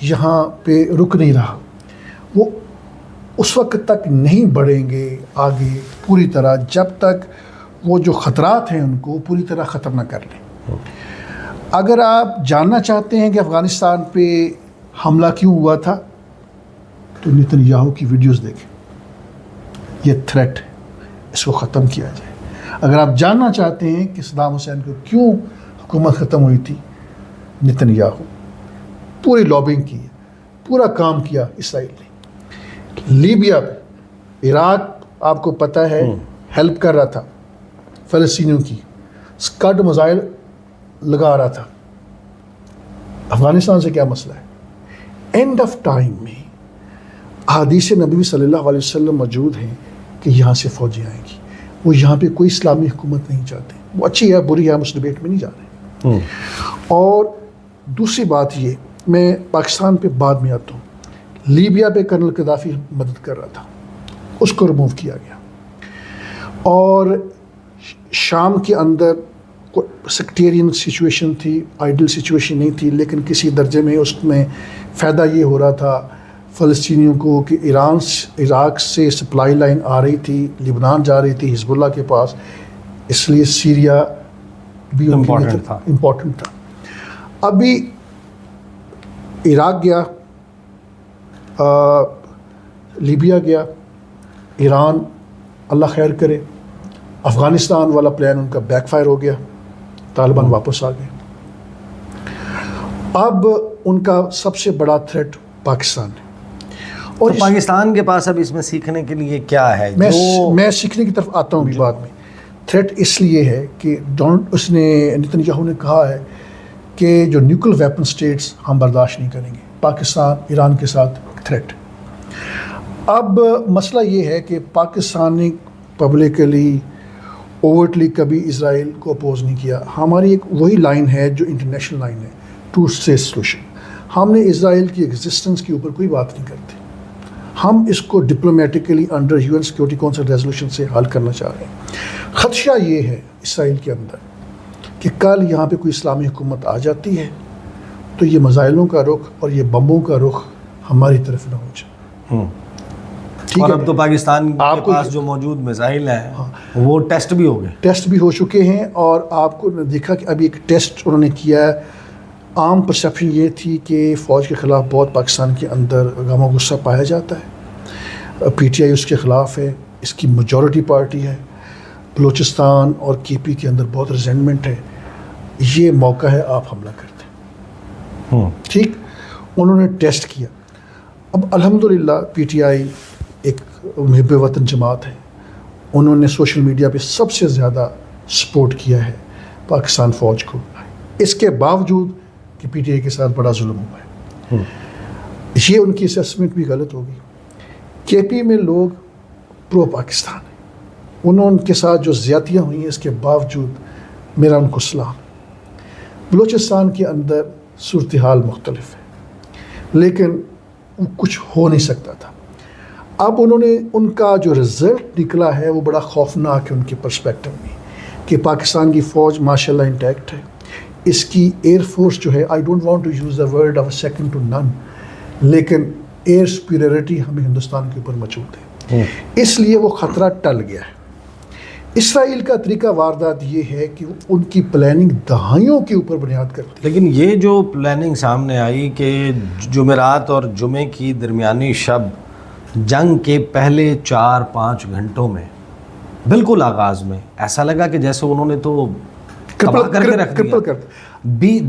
یہاں پہ رک نہیں رہا. وہ اس وقت تک نہیں بڑھیں گے آگے پوری طرح جب تک وہ جو خطرات ہیں ان کو پوری طرح ختم نہ کر لیں. اگر آپ جاننا چاہتے ہیں کہ افغانستان پہ حملہ کیوں ہوا تھا تو نیتن یاہو کی ویڈیوز دیکھیں. یہ تھریٹ ہے, اس کو ختم کیا جائے. اگر آپ جاننا چاہتے ہیں کہ صدام حسین کو کیوں حکومت ختم ہوئی تھی, نیتن یاہو پوری لابنگ کی, پورا کام کیا اسرائیل نے. لیبیا پہ عراق آپ کو پتہ ہے ہیلپ کر رہا تھا فلسطینیوں کی, اسکڈ میزائل لگا رہا تھا. افغانستان سے کیا مسئلہ ہے؟ اینڈ آف ٹائم میں احادیث نبی صلی اللہ علیہ وسلم موجود ہیں کہ یہاں سے فوجیں آئیں گی. وہ یہاں پہ کوئی اسلامی حکومت نہیں چاہتے. وہ اچھی ہے بری ہے, ہم اس ڈبیٹ میں نہیں جا رہے. اور دوسری بات یہ, میں پاکستان پہ بعد میں آتا ہوں. لیبیا پہ کرنل قذافی مدد کر رہا تھا, اس کو ریموو کیا گیا. اور شام کے اندر سیکٹیرین سچویشن تھی, آئیڈل سچویشن نہیں تھی, لیکن کسی درجے میں اس میں فائدہ یہ ہو رہا تھا فلسطینیوں کو کہ عراق سے سپلائی لائن آ رہی تھی, لبنان جا رہی تھی حزب اللہ کے پاس, اس لیے سیریا بھی امپورٹنٹ تھا. ابھی عراق گیا, لیبیا گیا, ایران اللہ خیر کرے, افغانستان والا پلان ان کا بیک فائر ہو گیا, طالبان واپس آ گئے. اب ان کا سب سے بڑا تھریٹ پاکستان ہے. اور پاکستان کے پاس اب اس میں سیکھنے کے لیے کیا ہے؟ میں سیکھنے کی طرف آتا ہوں بھی بعد میں. تھریٹ اس لیے ہے کہ اس نے نیتن یاہو نے کہا ہے کہ جو نیوکل ویپن سٹیٹس ہم برداشت نہیں کریں گے. پاکستان ایران کے ساتھ تھریٹ. اب مسئلہ یہ ہے کہ پاکستان نے پبلکلی اوورٹلی کبھی اسرائیل کو اپوز نہیں کیا. ہماری ایک وہی لائن ہے جو انٹرنیشنل لائن ہے, ٹو اسٹیٹ سولوشن. ہم نے اسرائیل کی ایگزسٹنس کے اوپر کوئی بات نہیں کرتے. ہم اس کو diplomatically under UN security council resolution سے حل کرنا چاہ رہے ہیں. خدشہ یہ ہے اسرائیل کے اندر کہ کل یہاں پہ کوئی اسلامی حکومت آ جاتی ہے تو یہ میزائلوں کا رخ اور یہ بمبوں کا رخ ہماری طرف نہ ہو جائے. اور اب تو پاکستان کے پاس جو موجود میزائل ہیں وہ ٹیسٹ بھی ہو گئے, ٹیسٹ بھی ہو چکے ہیں. اور آپ کو دیکھا کہ ابھی ایک ٹیسٹ انہوں نے کیا ہے. عام پرسیپشن یہ تھی کہ فوج کے خلاف بہت پاکستان کے اندر غم و غصہ پایا جاتا ہے. PTI اس کے خلاف ہے, اس کی میجورٹی پارٹی ہے. بلوچستان اور KP کے اندر بہت ریزنٹمنٹ ہے. یہ موقع ہے آپ حملہ کرتے ہیں. ٹھیک, انہوں نے ٹیسٹ کیا. اب الحمدللہ PTI ایک محب وطن جماعت ہے. انہوں نے سوشل میڈیا پہ سب سے زیادہ سپورٹ کیا ہے پاکستان فوج کو, اس کے باوجود کہ PTI کے ساتھ بڑا ظلم ہوا ہے. یہ ان کی اسیسمنٹ بھی غلط ہوگی. KP میں لوگ پرو پاکستان ہیں, ان کے ساتھ جو زیادتیاں ہوئی ہیں اس کے باوجود میرا ان کو سلام. بلوچستان کے اندر صورتحال مختلف ہے لیکن کچھ ہو نہیں سکتا تھا. اب انہوں نے ان کا جو رزلٹ نکلا ہے وہ بڑا خوفناک ہے ان کے پرسپیکٹو میں کہ پاکستان کی فوج ماشاءاللہ انٹیکٹ ہے. اس کی ایئر فورس جو ہے, I don't want to use the word of second to none, لیکن ایئر سپیریورٹی ہمیں ہندوستان کے اوپر موجود ہے. اس لیے وہ خطرہ ٹل گیا ہے. اسرائیل کا طریقہ واردات یہ ہے کہ ان کی پلاننگ دہائیوں کے اوپر بنیاد کرتی ہے. لیکن یہ جو پلاننگ سامنے آئی کہ جمعرات اور جمعے کی درمیانی شب جنگ کے پہلے 4-5 گھنٹوں میں بالکل آغاز میں ایسا لگا کہ جیسے انہوں نے تو تباہ کر کے رکھ دیا.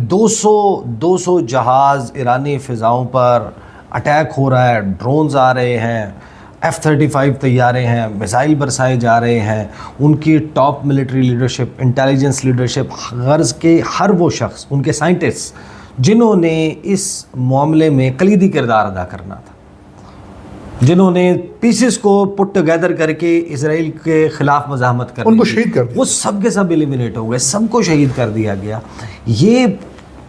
200 جہاز ایرانی فضاؤں پر اٹیک ہو رہا ہے, ڈرونز آ رہے ہیں, F-35 طیارے ہیں, میزائل برسائے جا رہے ہیں. ان کی top military leadership, intelligence leadership, غرض کے ہر وہ شخص, ان کے سائنٹسٹ جنہوں نے اس معاملے میں کلیدی کردار ادا کرنا تھا, جنہوں نے پیسز کو پٹ ٹوگیدر کر کے اسرائیل کے خلاف مزاحمت کر ان کو شہید کر دیا, وہ سب کے سب ایلیمنیٹ ہو گئے, سب کو شہید کر دیا گیا. یہ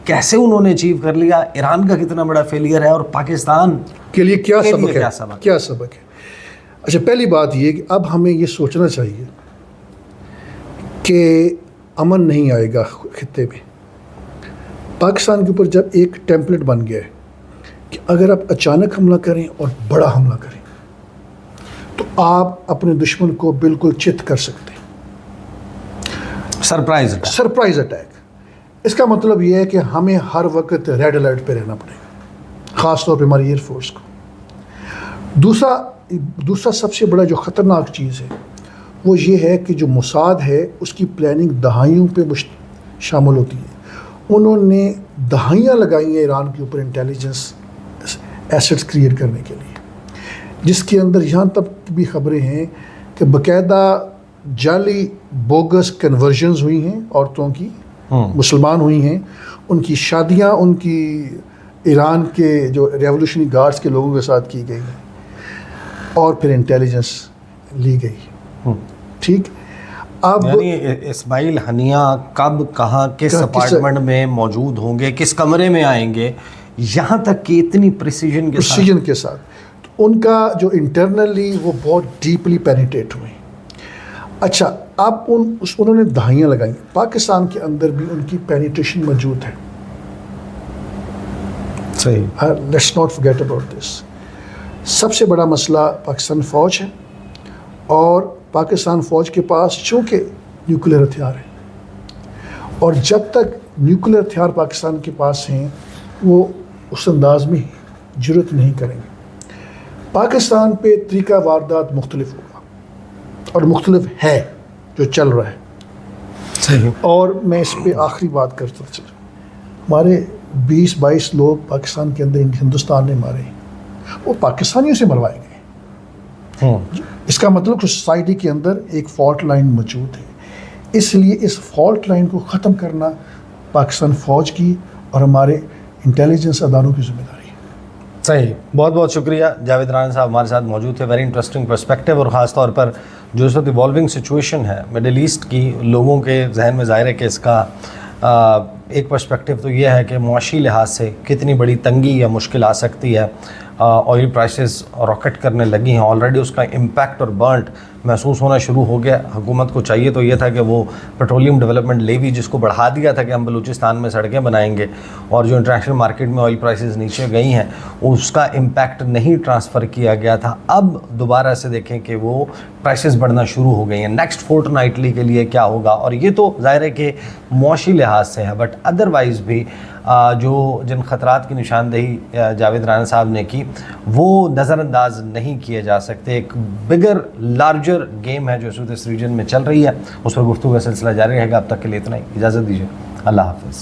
کیسے انہوں نے اچیو کر لیا؟ ایران کا کتنا بڑا فیلئر ہے اور پاکستان کے لیے کیا سبق ہے؟ اچھا, پہلی بات یہ کہ اب ہمیں یہ سوچنا چاہیے کہ امن نہیں آئے گا خطے میں. پاکستان کے اوپر جب ایک ٹیمپلیٹ بن گیا ہے کہ اگر آپ اچانک حملہ کریں اور بڑا حملہ کریں تو آپ اپنے دشمن کو بالکل چت کر سکتے ہیں. Surprise attack. Surprise attack. اس کا مطلب یہ ہے کہ ہمیں ہر وقت ریڈ الرٹ پہ رہنا پڑے گا، خاص طور پہ ہماری ایئر فورس کو. دوسرا سب سے بڑا جو خطرناک چیز ہے وہ یہ ہے کہ جو موساد ہے اس کی پلاننگ دہائیوں پہ شامل ہوتی ہے. انہوں نے دہائیاں لگائی ہیں ایران کے اوپر انٹیلیجنس ایسٹس کریٹ کرنے کے لیے، جس کے اندر یہاں تک بھی خبریں ہیں کہ باقاعدہ جعلی بوگس کنورژنز ہوئی ہیں عورتوں کی، مسلمان ہوئی ہیں، ان کی شادیاں ان کی ایران کے جو ریولوشنری گارڈز کے لوگوں کے ساتھ کی گئی ہیں اور پھر انٹیلیجنس لی گئی. ٹھیک. اب یعنی اسماعیل ہنیہ کب کہاں کس اپارٹمنٹ میں موجود ہوں گے، کس کمرے میں آئیں گے، یہاں تک کہ اتنی پریسیجن کے ساتھ تو ان کا جو انٹرنلی وہ بہت ڈیپلی پینیٹریٹ ہوئے. اچھا اب انہوں نے دہائیاں لگائیں. پاکستان کے اندر بھی ان کی پینیٹریشن موجود ہے. صحیح. Let's not forget about this. سب سے بڑا مسئلہ پاکستان فوج ہے، اور پاکستان فوج کے پاس چونکہ نیوکلیر ہتھیار ہے، اور جب تک نیوکلیر ہتھیار پاکستان کے پاس ہیں وہ اس انداز میں جرت نہیں کریں گے. پاکستان پہ طریقہ واردات مختلف ہوگا اور مختلف ہے جو چل رہا ہے. صحیح. اور میں اس پہ آخری بات کرتا چلوں. ہمارے 20-22 لوگ پاکستان کے اندر ہندوستان نے مارے، وہ پاکستانیوں سے مروائے گئے. اس کا مطلب کہ سوسائٹی کے اندر ایک فالٹ لائن موجود ہے. اس لیے اس فالٹ لائن کو ختم کرنا پاکستان فوج کی اور ہمارے انٹیلیجنس اداروں کی ذمہ داری ہے. صحیح. بہت بہت شکریہ جاوید رانا صاحب ہمارے ساتھ موجود تھے. ویری انٹرسٹنگ پرسپیکٹیو، اور خاص طور پر جو اس وقت ایوالونگ سچویشن ہے مڈل ایسٹ کی، لوگوں کے ذہن میں ظاہر ہے کہ اس کا ایک پرسپیکٹیو تو یہ ہے کہ معاشی لحاظ سے کتنی بڑی تنگی یا مشکل آ سکتی ہے. آئل پرائسز راکٹ کرنے لگی ہیں آلریڈی، اس کا امپیکٹ اور برنٹ محسوس ہونا شروع ہو گیا. حکومت کو چاہیے تو یہ تھا کہ وہ پیٹرولیم ڈیولپمنٹ لیوی جس کو بڑھا دیا تھا کہ ہم بلوچستان میں سڑکیں بنائیں گے، اور جو انٹرنیشنل مارکیٹ میں آئل پرائسز نیچے گئی ہیں اس کا امپیکٹ نہیں ٹرانسفر کیا گیا تھا. اب دوبارہ سے دیکھیں کہ وہ پرائسز بڑھنا شروع ہو گئی ہیں. نیکسٹ فورٹ نائٹلی کے لیے کیا ہوگا، اور یہ تو ظاہر ہے کہ معاشی لحاظ سے ہے، بٹ ادروائز بھی جن خطرات کی نشاندہی جاوید رانا صاحب نے کی وہ نظر انداز نہیں کیے جا سکتے. ایک بگر لارجر گیم ہے جو اس ریجن میں چل رہی ہے، اس پر گفتگو کا سلسلہ جاری رہے گا. اب تک کے لیے اتنا ہی، اجازت دیجیے. اللہ حافظ.